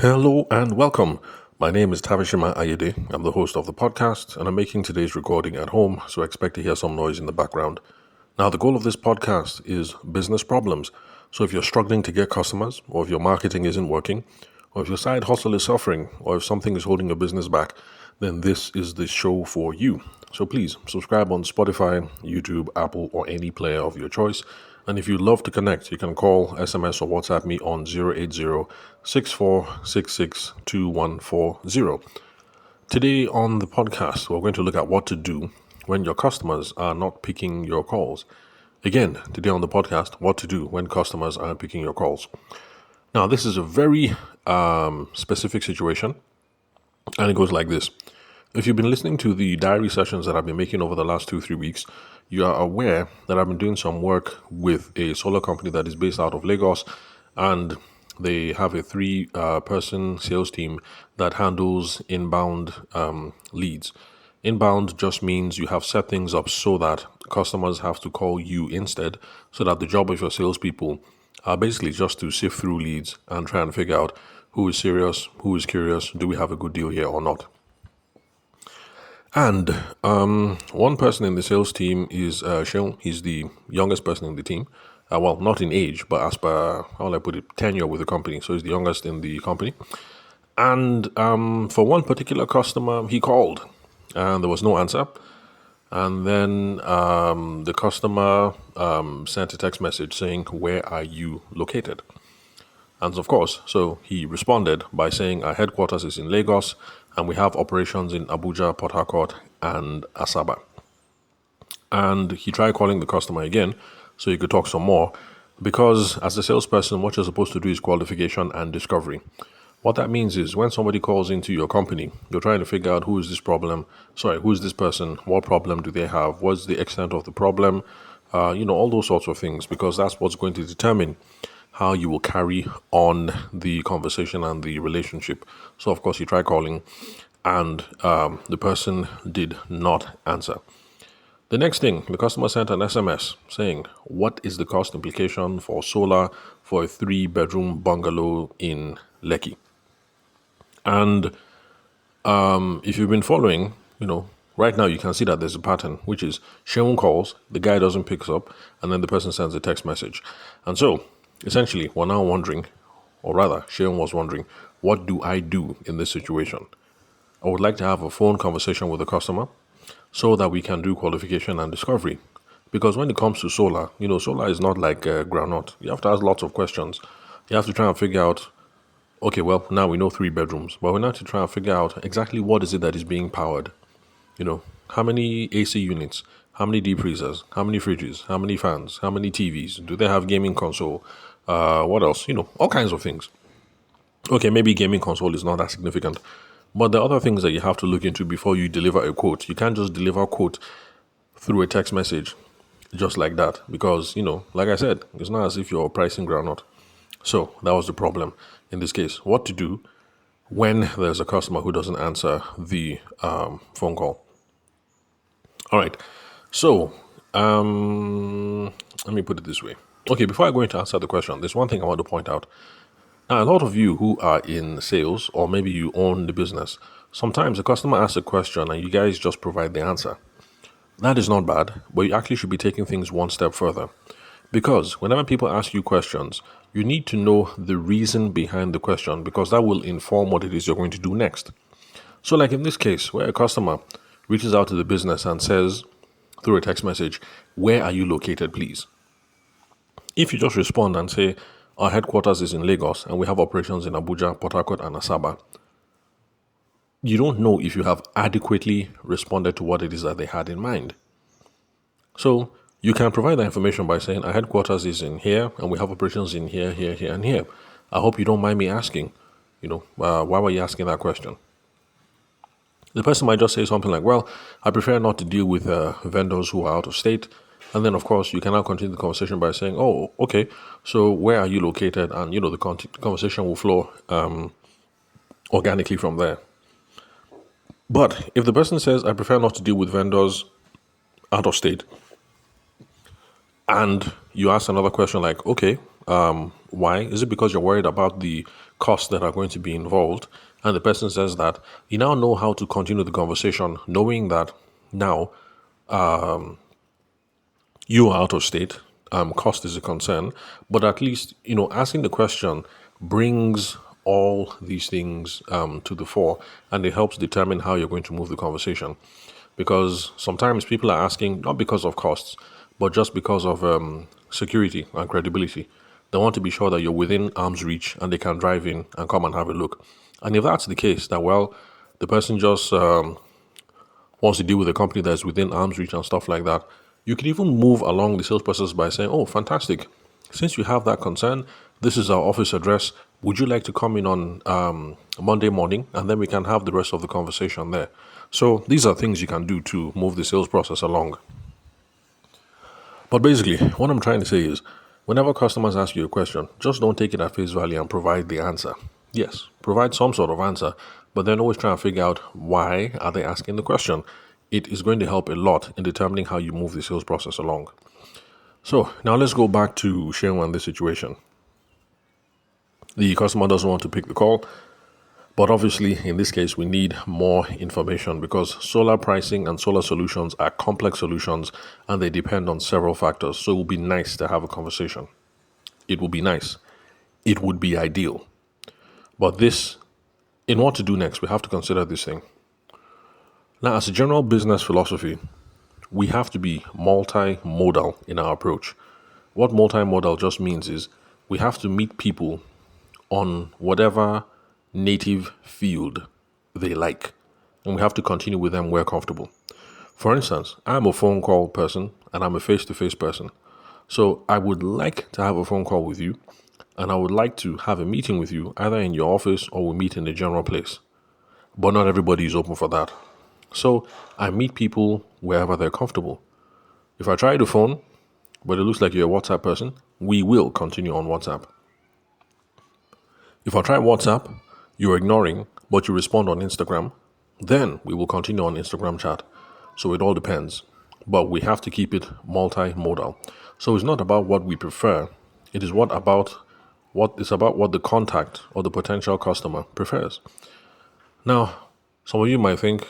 Hello and welcome. My name is Tavishima Ayede. I'm the host of the podcast, and I'm making today's recording at home, so expect to hear some noise in the background. Now, the goal of this podcast is business problems. So if you're struggling to get customers, or if your marketing isn't working, or if your side hustle is suffering, or if something is holding your business back, then this is the show for you. So please subscribe on Spotify, YouTube, Apple, or any player of your choice. And if you'd love to connect, you can call, SMS, or WhatsApp me on 080-6466-2140. Today on the podcast, we're going to look at what to do when your customers are not picking your calls. Again, today on the podcast, what to do when customers aren't picking your calls. Now, this is a very specific situation, and it goes like this. If you've been listening to the diary sessions that I've been making over the last 2-3 weeks, you are aware that I've been doing some work with a solar company that is based out of Lagos, and they have a 3-person sales team that handles inbound leads. Inbound just means you have set things up so that customers have to call you instead, so that the job of your salespeople are basically just to sift through leads and try and figure out who is serious, who is curious, do we have a good deal here or not. And one person in the sales team is Sheon. He's the youngest person in the team. Well, not in age, but as per, how will I put it, tenure with the company. So he's the youngest in the company. And for one particular customer, he called and there was no answer. And then the customer sent a text message saying, "Where are you located?" And of course, so he responded by saying, "Our headquarters is in Lagos, and we have operations in Abuja, Port Harcourt, and Asaba." And he tried calling the customer again so he could talk some more, because as a salesperson, what you're supposed to do is qualification and discovery. What that means is when somebody calls into your company, you're trying to figure out who is this person, what problem do they have, what's the extent of the problem, all those sorts of things, because that's what's going to determine how you will carry on the conversation and the relationship. So, of course, you try calling and the person did not answer. The next thing, the customer sent an SMS saying, "What is the cost implication for solar for a 3-bedroom bungalow in Lekki?" And if you've been following, right now you can see that there's a pattern, which is Sheon calls, the guy doesn't pick up, and then the person sends a text message. And so, essentially, we're now wondering, or rather, Sheon was wondering, what do I do in this situation? I would like to have a phone conversation with the customer so that we can do qualification and discovery. Because when it comes to solar, solar is not like groundnut. You have to ask lots of questions. You have to try and figure out, okay, well, now we know 3 bedrooms, but we now have to try and figure out exactly what is it that is being powered. How many AC units, how many deep freezers, how many fridges, how many fans, how many TVs, do they have gaming console, what else, all kinds of things. Okay, maybe gaming console is not that significant, but the other things that you have to look into before you deliver a quote. You can't just deliver a quote through a text message just like that, because, like I said, it's not as if you're pricing groundnut. So that was the problem in this case. What to do when there's a customer who doesn't answer the phone call. All right. So let me put it this way. Okay, before I go into answer the question, there's one thing I want to point out. Now, a lot of you who are in sales, or maybe you own the business, sometimes a customer asks a question and you guys just provide the answer. That is not bad, but you actually should be taking things one step further. Because whenever people ask you questions, you need to know the reason behind the question, because that will inform what it is you're going to do next. So like in this case, where a customer reaches out to the business and says through a text message, "Where are you located, please?" If you just respond and say, "Our headquarters is in Lagos and we have operations in Abuja, Port Harcourt, and Asaba," you don't know if you have adequately responded to what it is that they had in mind. So you can provide that information by saying, "Our headquarters is in here and we have operations in here, here, here, and here. I hope you don't mind me asking, why were you asking that question?" The person might just say something like, "Well, I prefer not to deal with vendors who are out of state." And then, of course, you can now continue the conversation by saying, "Oh, okay, so where are you located?" And, the conversation will flow organically from there. But if the person says, "I prefer not to deal with vendors out of state," and you ask another question like, "Okay, why? Is it because you're worried about the costs that are going to be involved, and the person says that, you now know how to continue the conversation, knowing that now you are out of state. Cost is a concern, but at least asking the question brings all these things to the fore, and it helps determine how you're going to move the conversation. Because sometimes people are asking not because of costs, but just because of security and credibility. They want to be sure that you're within arm's reach and they can drive in and come and have a look. And if that's the case, that the person just wants to deal with a company that's within arm's reach and stuff like that, you can even move along the sales process by saying, "Oh, fantastic. Since you have that concern, this is our office address. Would you like to come in on Monday morning? And then we can have the rest of the conversation there." So these are things you can do to move the sales process along. But basically, what I'm trying to say is, whenever customers ask you a question, just don't take it at face value and provide the answer. Yes, provide some sort of answer, but then always try and figure out why are they asking the question. It is going to help a lot in determining how you move the sales process along. So now let's go back to Shehu and this situation. The customer doesn't want to pick the call, but obviously in this case we need more information because solar pricing and solar solutions are complex solutions and they depend on several factors. So it would be nice to have a conversation. It would be nice. It would be ideal. But in what to do next, we have to consider this thing. Now, as a general business philosophy, we have to be multimodal in our approach. What multimodal just means is we have to meet people on whatever native field they like, and we have to continue with them where comfortable. For instance, I'm a phone call person and I'm a face-to-face person. So I would like to have a phone call with you, and I would like to have a meeting with you either in your office or we meet in a general place. But not everybody is open for that. So I meet people wherever they're comfortable. If I try the phone, but it looks like you're a WhatsApp person, we will continue on WhatsApp. If I try WhatsApp, you're ignoring, but you respond on Instagram, then we will continue on Instagram chat. So it all depends. But we have to keep it multimodal. So it's not about what we prefer. It is about what the contact or the potential customer prefers. Now, some of you might think,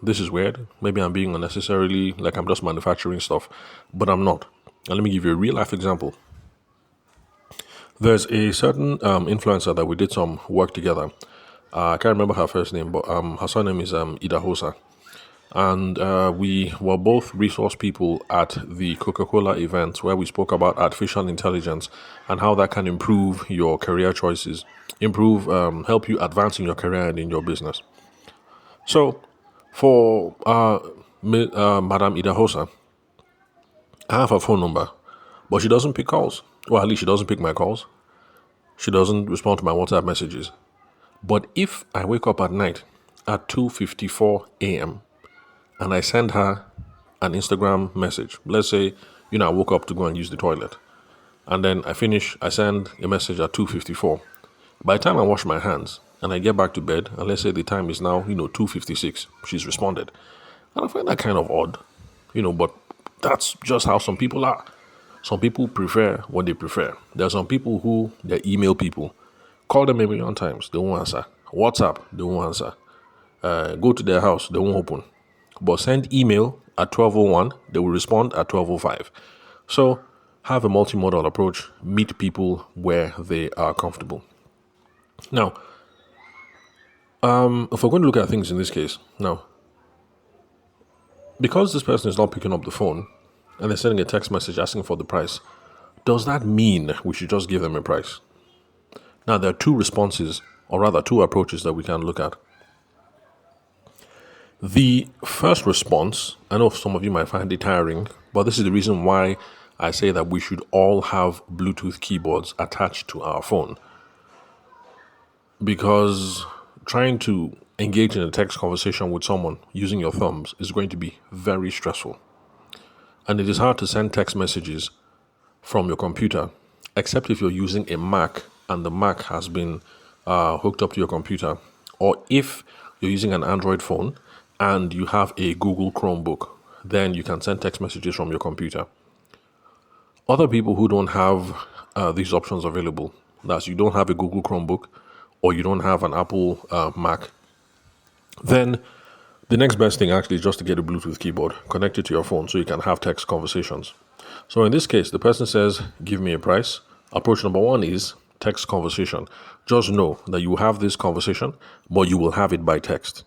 this is weird. Maybe I'm being unnecessarily, like I'm just manufacturing stuff, but I'm not. And let me give you a real life example. There's a certain influencer that we did some work together. I can't remember her first name, but her surname is Idahosa. And we were both resource people at the Coca-Cola event where we spoke about artificial intelligence and how that can improve your career choices, help you advance in your career and in your business. So, for Madame Idahosa, I have her phone number, but she doesn't pick calls. Well, at least she doesn't pick my calls. She doesn't respond to my WhatsApp messages. But if I wake up at night at 2:54 a.m. and I send her an Instagram message, let's say, I woke up to go and use the toilet, and then I send a message at 2:54. By the time I wash my hands and I get back to bed, and let's say the time is now, 2:56, she's responded. And I find that kind of odd, but that's just how some people are. Some people prefer what they prefer. There are some people who, they're email people. Call them a million times, they won't answer. WhatsApp, they won't answer. Go to their house, they won't open. But send email at 12:01, they will respond at 12:05. So have a multimodal approach, meet people where they are comfortable. Now, if we're going to look at things in this case, now, because this person is not picking up the phone and they're sending a text message asking for the price, does that mean we should just give them a price? Now, there are two responses, or rather two approaches that we can look at. The first response, I know some of you might find it tiring, but this is the reason why I say that we should all have Bluetooth keyboards attached to our phone. Because trying to engage in a text conversation with someone using your thumbs is going to be very stressful. And it is hard to send text messages from your computer, except if you're using a Mac and the Mac has been hooked up to your computer, or if you're using an Android phone and you have a Google Chromebook, then you can send text messages from your computer. Other people who don't have these options available, that's you don't have a Google Chromebook, or you don't have an Apple Mac, then the next best thing actually is just to get a Bluetooth keyboard connected to your phone so you can have text conversations. So in this case, the person says, give me a price. Approach number one is text conversation. Just know that you have this conversation, but you will have it by text.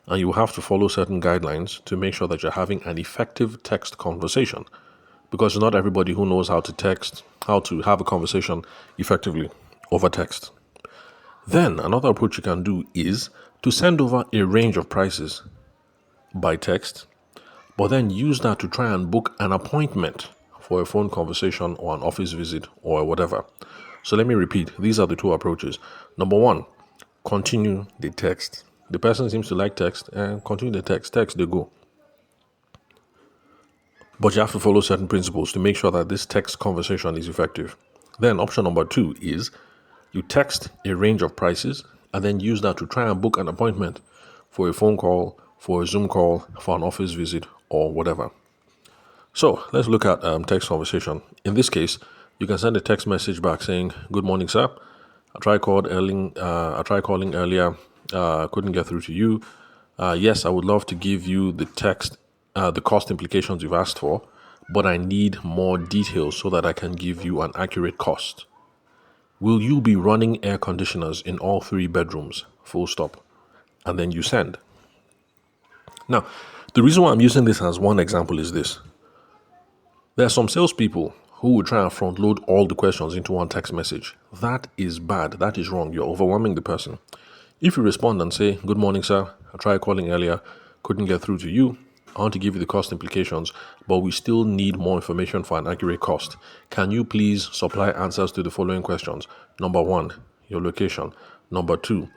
And you have to follow certain guidelines to make sure that you're having an effective text conversation. Because not everybody who knows how to text, how to have a conversation effectively over text. Then another approach you can do is to send over a range of prices by text, but then use that to try and book an appointment for a phone conversation or an office visit or whatever. So let me repeat, these are the two approaches. Number one, continue the text. The person seems to like text, and continue the text. Text, they go. But you have to follow certain principles to make sure that this text conversation is effective. Then option number two is you text a range of prices and then use that to try and book an appointment for a phone call, for a Zoom call, for an office visit, or whatever. So let's look at text conversation. In this case, you can send a text message back saying, "Good morning, sir. I tried calling earlier. Couldn't get through to you. Yes, I would love to give you the cost implications you've asked for, but I need more details so that I can give you an accurate cost. Will you be running air conditioners in all 3 bedrooms? Full stop." And then you send. Now, the reason why I'm using this as one example is this. There are some salespeople who will try and front load all the questions into one text message. That is bad. That is wrong. You're overwhelming the person. If you respond and say, "Good morning, sir. I tried calling earlier. Couldn't get through to you. I want to give you the cost implications, but we still need more information for an accurate cost. Can you please supply answers to the following questions? Number 1, your location. Number 2,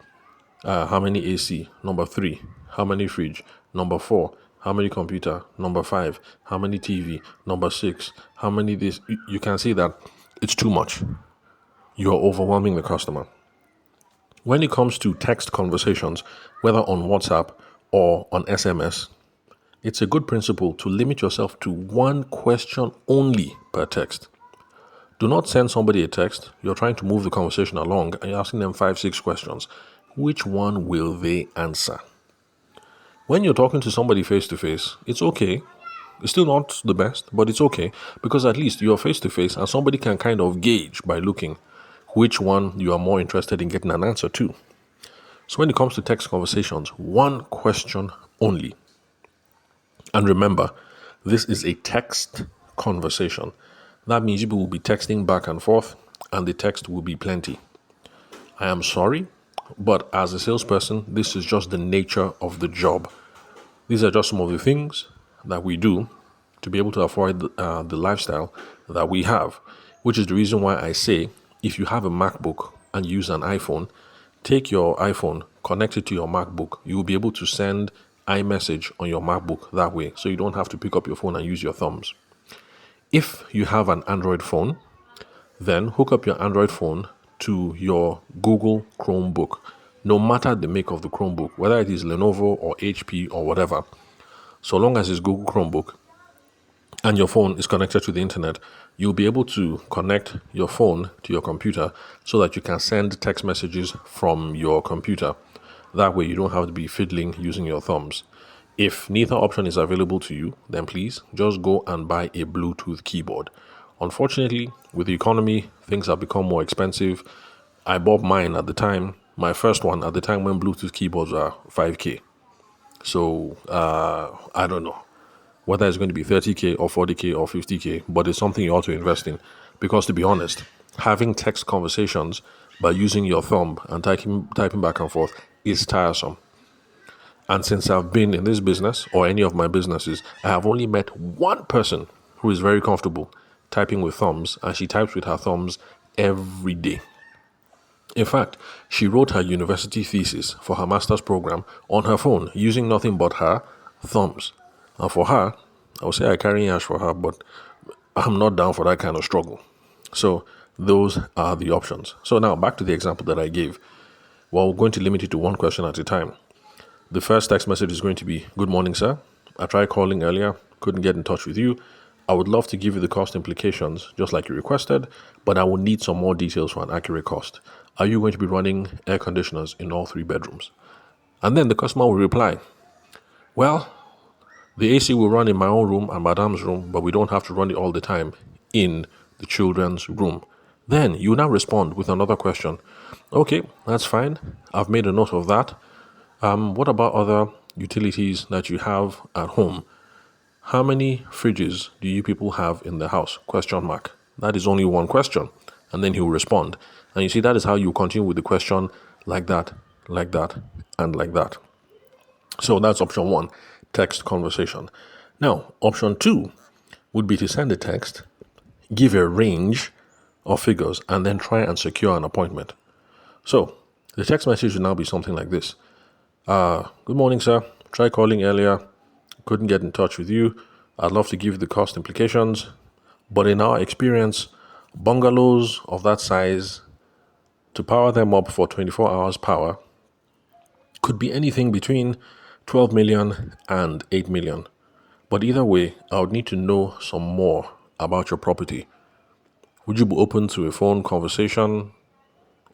how many AC? Number 3, how many fridge? Number 4, how many computer? Number 5, how many TV? Number 6, how many this?" You can see that it's too much. You're overwhelming the customer. When it comes to text conversations, whether on WhatsApp or on SMS, it's a good principle to limit yourself to one question only per text. Do not send somebody a text. You're trying to move the conversation along and you're asking them 5, 6 questions. Which one will they answer? When you're talking to somebody face to face, it's okay. It's still not the best, but it's okay because at least you're face to face and somebody can kind of gauge by looking which one you are more interested in getting an answer to. So when it comes to text conversations, one question only. And remember, this is a text conversation. That means people will be texting back and forth and the text will be plenty. I am sorry, but as a salesperson, this is just the nature of the job. These are just some of the things that we do to be able to afford the lifestyle that we have, which is the reason why I say if you have a MacBook and use an iPhone, take your iPhone, connect it to your MacBook. You will be able to send iMessage on your MacBook that way, so you don't have to pick up your phone and use your thumbs. If you have an Android phone, then hook up your Android phone to your Google Chromebook, no matter the make of the Chromebook, whether it is Lenovo or HP or whatever. So long as it's Google Chromebook and your phone is connected to the internet, you'll be able to connect your phone to your computer so that you can send text messages from your computer. That way you don't have to be fiddling using your thumbs. If neither option is available to you, then please just go and buy a Bluetooth keyboard. Unfortunately, with the economy, things have become more expensive. I bought mine at the time, my first one at the time when Bluetooth keyboards were 5K. So I don't know whether it's going to be 30K or 40K or 50K, but it's something you ought to invest in. Because to be honest, having text conversations by using your thumb and typing back and forth is tiresome. And since I've been in this business or any of my businesses, I have only met one person who is very comfortable typing with thumbs, and she types with her thumbs every day. In fact, she wrote her university thesis for her master's program on her phone using nothing but her thumbs. And for her, I would say I carry ash for her, but I'm not down for that kind of struggle. So those are the options. So now back to the example that I gave. Well, we're going to limit it to one question at a time. The first text message is going to be, "Good morning, sir. I tried calling earlier, couldn't get in touch with you. I would love to give you the cost implications, just like you requested, but I will need some more details for an accurate cost. Are you going to be running air conditioners in all 3 bedrooms? And then the customer will reply, well, the AC will run in my own room and Madame's room, but we don't have to run it all the time in the children's room. Then you now respond with another question. Okay, that's fine. I've made a note of that. What about other utilities that you have at home? How many fridges do you people have in the house? Question mark. That is only one question. And then he'll respond. And you see, that is how you continue with the question like that, and like that. So that's option 1, text conversation. Now, option 2 would be to send a text, give a range of figures, and then try and secure an appointment. So the text message would now be something like this. Good morning, sir. Tried calling earlier. Couldn't get in touch with you. I'd love to give you the cost implications. But in our experience, bungalows of that size, to power them up for 24 hours power, could be anything between 12 million and 8 million. But either way, I would need to know some more about your property. Would you be open to a phone conversation,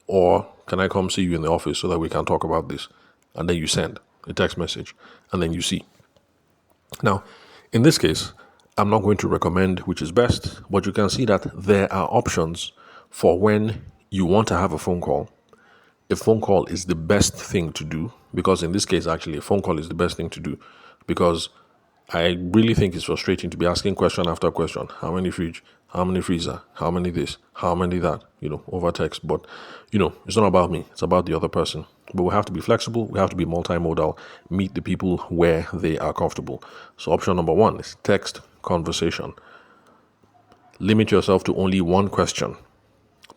or can I come see you in the office so that we can talk about this? And then you send a text message, and then you see. Now, in this case, I'm not going to recommend which is best, but you can see that there are options for when you want to have a phone call. A phone call is the best thing to do, because in this case, actually, a phone call is the best thing to do, because I really think it's frustrating to be asking question after question. How many fridge? How many freezer? How many this? How many that? Over text. But, it's not about me. It's about the other person. But we have to be flexible. We have to be multimodal. Meet the people where they are comfortable. So option number 1 is text conversation. Limit yourself to only one question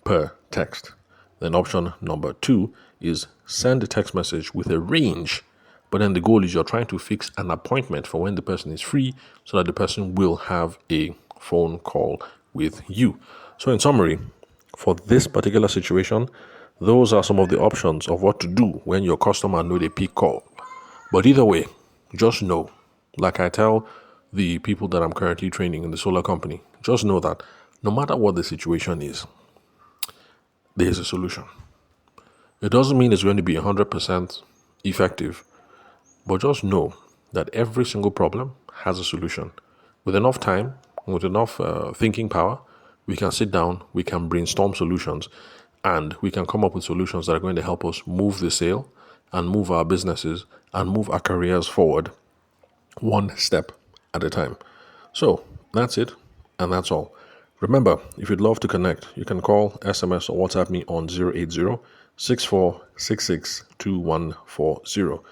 per text. Then option number 2 is send a text message with a range. But then the goal is you're trying to fix an appointment for when the person is free so that the person will have a phone call with you. So in summary, for this particular situation, those are some of the options of what to do when your customer know they pick call. But either way, just know, like I tell the people that I'm currently training in the solar company, just know that no matter what the situation is, there is a solution. It doesn't mean it's going to be 100% effective, but just know that every single problem has a solution. With enough time, with enough thinking power, we can sit down, we can brainstorm solutions, and we can come up with solutions that are going to help us move the sale and move our businesses and move our careers forward one step at a time. So that's it, and that's all. Remember, if you'd love to connect, you can call, SMS, or WhatsApp me on 080-6466-2140.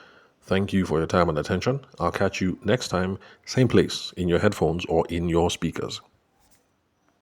Thank you for your time and attention. I'll catch you next time, same place, in your headphones or in your speakers.